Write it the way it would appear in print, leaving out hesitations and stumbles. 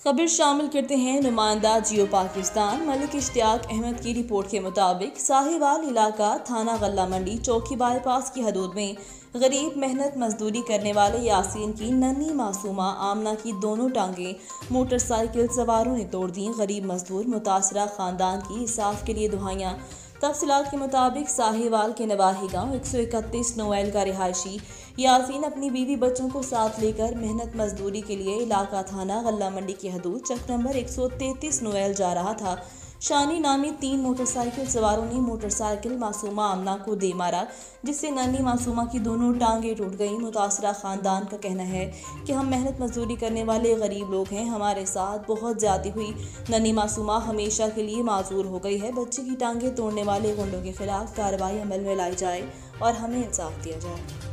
खबर शामिल करते हैं नुमाइंदा जियो पाकिस्तान मलिक इश्तियाक अहमद की रिपोर्ट के मुताबिक साहिवाल इलाका थाना गल्ला मंडी चौकी बाईपास की हदूद में गरीब मेहनत मजदूरी करने वाले यासीन की नन्ही मासूमा आमना की दोनों टांगें मोटरसाइकिल सवारों ने तोड़ दी। गरीब मजदूर मुतासरा खानदान की इंसाफ के लिए दुहाइयां। तफसीलात के मुताबिक साहिवाल के नवाही गांव 131 नोएल का रिहायशी यासीन अपनी बीवी बच्चों को साथ लेकर मेहनत मजदूरी के लिए इलाका थाना गल्ला मंडी की हदूद चक नंबर 133 नोएल जा रहा था। शानी नामी 3 मोटरसाइकिल सवारों ने मोटरसाइकिल मासूमा आमना को दे मारा, जिससे नन्ही मासूमा की दोनों टांगें टूट गईं। मुतासरा खानदान का कहना है कि हम मेहनत मजदूरी करने वाले गरीब लोग हैं, हमारे साथ बहुत ज्यादती हुई। नन्ही मासूमा हमेशा के लिए माजूर हो गई है। बच्चे की टांगें तोड़ने वाले गुंडों के खिलाफ कार्रवाई अमल में लाई जाए और हमें इंसाफ दिया जाए।